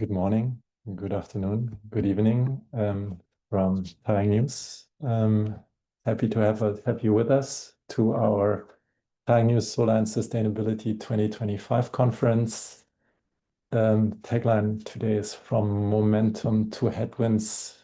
Good morning, good afternoon, good evening from TaiyangNews. Happy to have you with us to our TaiyangNews Solar and Sustainability 2025 conference. Tagline today is From Momentum to Headwinds,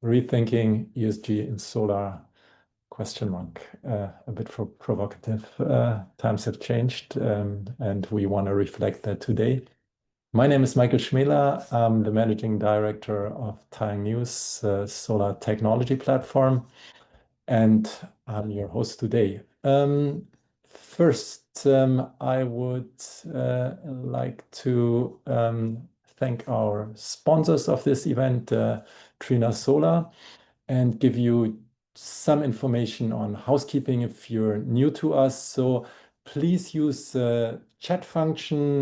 Rethinking ESG in Solar, ? A bit provocative. Times have changed and we want to reflect that today. My name is Michael Schmela. I'm the Managing Director of TaiyangNews Solar Technology Platform, and I'm your host today. First, I would like to thank our sponsors of this event, Trina Solar, and give you some information on housekeeping if you're new to us. So please use the chat function.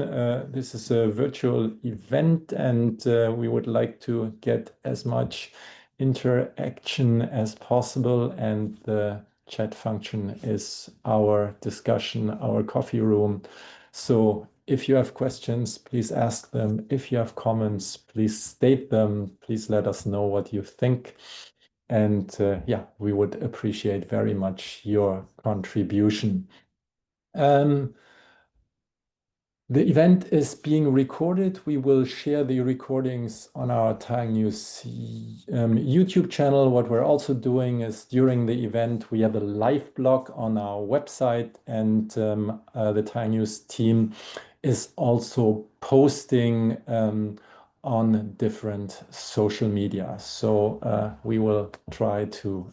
This is a virtual event and we would like to get as much interaction as possible, and the chat function is our discussion, our coffee room. So if you have questions, please ask them. If you have comments, please state them. Please let us know what you think. And yeah, we would appreciate very much your contribution. The event is being recorded. We will share the recordings on our TaiyangNews YouTube channel. What we're also doing is during the event, we have a live blog on our website, and the TaiyangNews team is also posting on different social media. So we will try to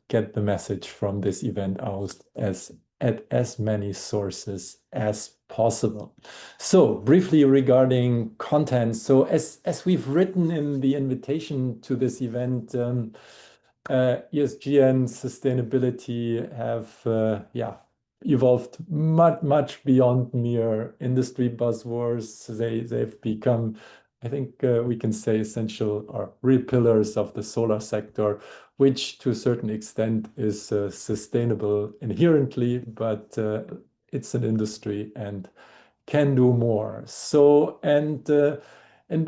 get the message from this event out at as many sources as possible. So briefly regarding content. So as we've written in the invitation to this event, ESG and sustainability have evolved much beyond mere industry buzzwords. They've become, I think we can say, essential or real pillars of the solar sector, which to a certain extent is sustainable inherently, but it's an industry and can do more. So, and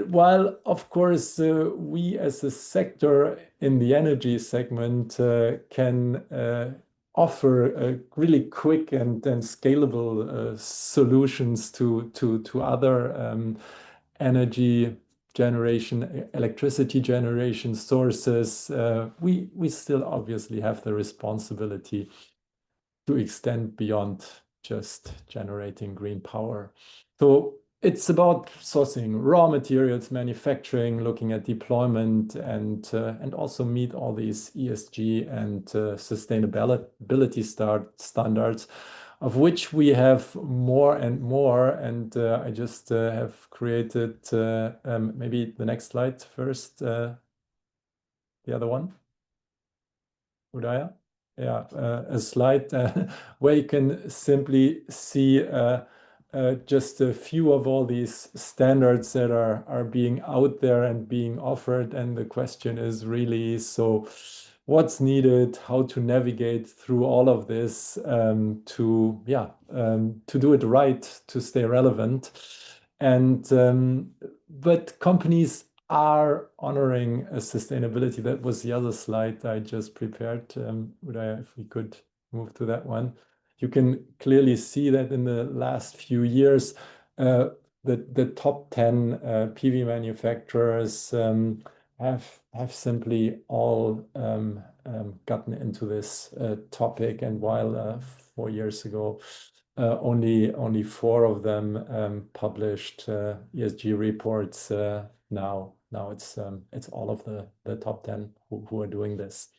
while, of course, we as a sector in the energy segment can offer really quick and scalable solutions to other energy generation, electricity generation sources, we still obviously have the responsibility to extend beyond just generating green power. So it's about sourcing raw materials, manufacturing, looking at deployment, and also meet all these ESG and sustainability standards, of which we have more and more. And I just have created maybe the next slide first, the other one, Udaya. Yeah, a slide where you can simply see just a few of all these standards that are being out there and being offered. And the question is really, so what's needed, how to navigate through all of this to do it right, to stay relevant. And but companies are honoring sustainability. That was the other slide I just prepared. If we could move to that one. You can clearly see that in the last few years, the top 10 PV manufacturers have simply all gotten into this topic. And while 4 years ago, only 4 of them published ESG reports, now it's all of the top 10 who are doing this.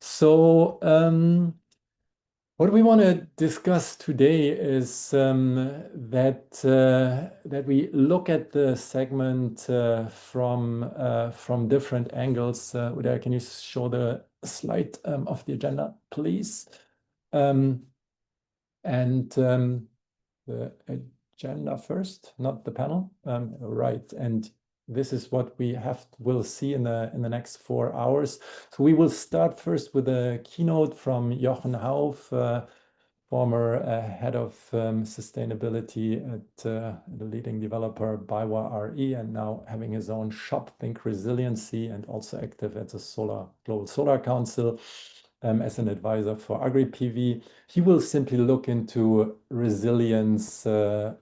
So what we want to discuss today is that we look at the segment from different angles. Uday, can you show the slide of the agenda, please? And the agenda first, not the panel. Right, and this is what we'll see in the next 4 hours. So we will start first with a keynote from Jochen Hauf, former head of sustainability at the leading developer BayWa RE, and now having his own shop, Think Resiliency, and also active at the Global Solar Council as an advisor for Agri-PV. He will simply look into resilience and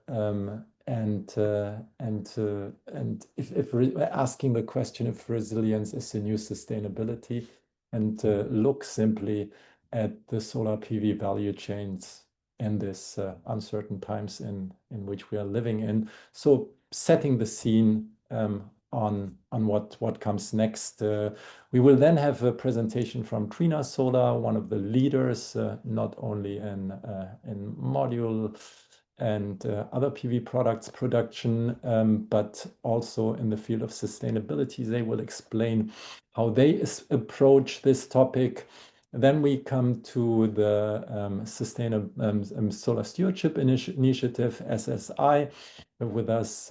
if asking the question if resilience is the new sustainability, and look simply at the solar PV value chains in this uncertain times in which we are living in. So setting the scene on what comes next. We will then have a presentation from Trina Solar, one of the leaders, not only in module and other PV products production, but also in the field of sustainability. They will explain how they approach this topic. Then we come to the Sustainable Solar Stewardship Initiative, SSI, with us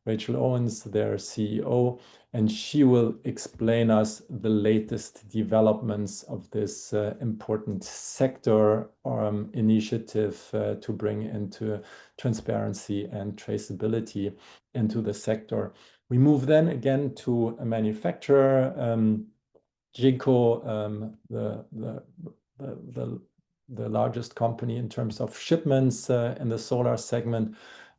Rachel Owens, their CEO, and she will explain us the latest developments of this important sector initiative to bring into transparency and traceability into the sector. We move then again to a manufacturer, Jinko, the largest company in terms of shipments in the solar segment,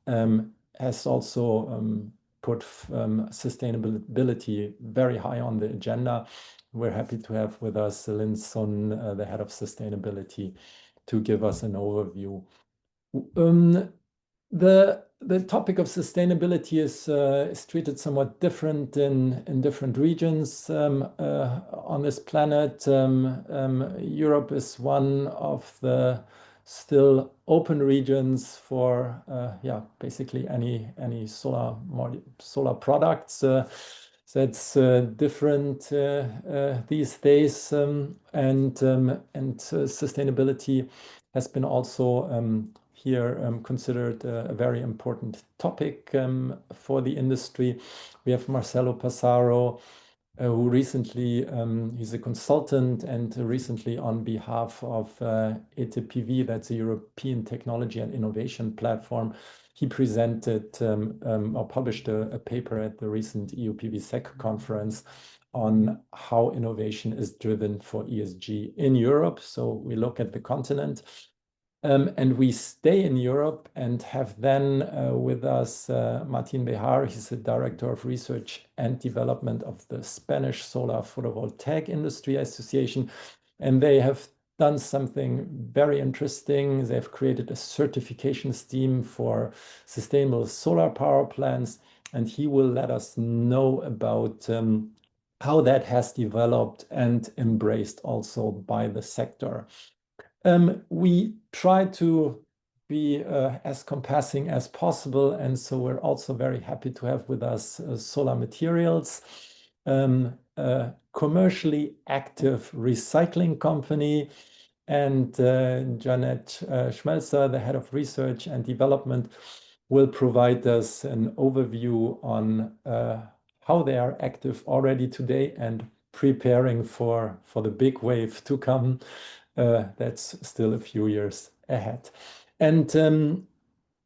has also put sustainability very high on the agenda. We're happy to have with us Lin Sun, the head of sustainability, to give us an overview. The topic of sustainability is treated somewhat different in different regions on this planet. Europe is one of the still open regions for basically any solar products. That's different these days, and sustainability has been also here considered a very important topic for the industry. We have Marcelo Passaro, who recently, he's a consultant, and recently on behalf of ETPV, that's a European Technology and Innovation Platform, he presented or published a paper at the recent EU PVSec conference on how innovation is driven for ESG in Europe. So we look at the continent. And we stay in Europe and have then with us Martin Bejar. He's the Director of Research and Development of the Spanish Solar Photovoltaic Industry Association. And they have done something very interesting. They've created a certification scheme for sustainable solar power plants. And he will let us know about how that has developed and embraced also by the sector. We try to be as compassing as possible, and so we're also very happy to have with us Solar Materials, a commercially active recycling company, and Janet Schmelzer, the head of research and development, will provide us an overview on how they are active already today and preparing for the big wave to come. That's still a few years ahead. And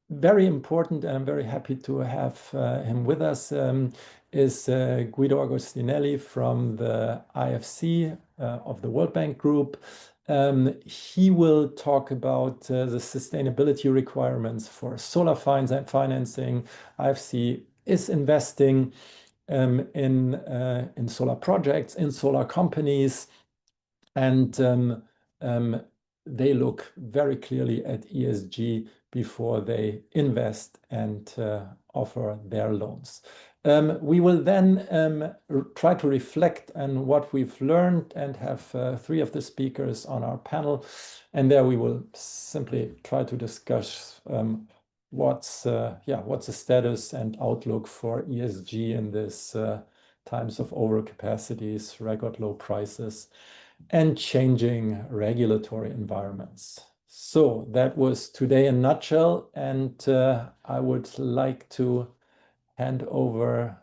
very important, and I'm very happy to have him with us, is Guido Agostinelli from the IFC of the World Bank Group. He will talk about the sustainability requirements for solar financing. IFC is investing in solar projects, in solar companies, and they look very clearly at ESG before they invest and offer their loans. We will then try to reflect on what we've learned and have three of the speakers on our panel. And there we will simply try to discuss what's the status and outlook for ESG in this times of overcapacities, record low prices, and changing regulatory environments. So that was today in a nutshell, and I would like to hand over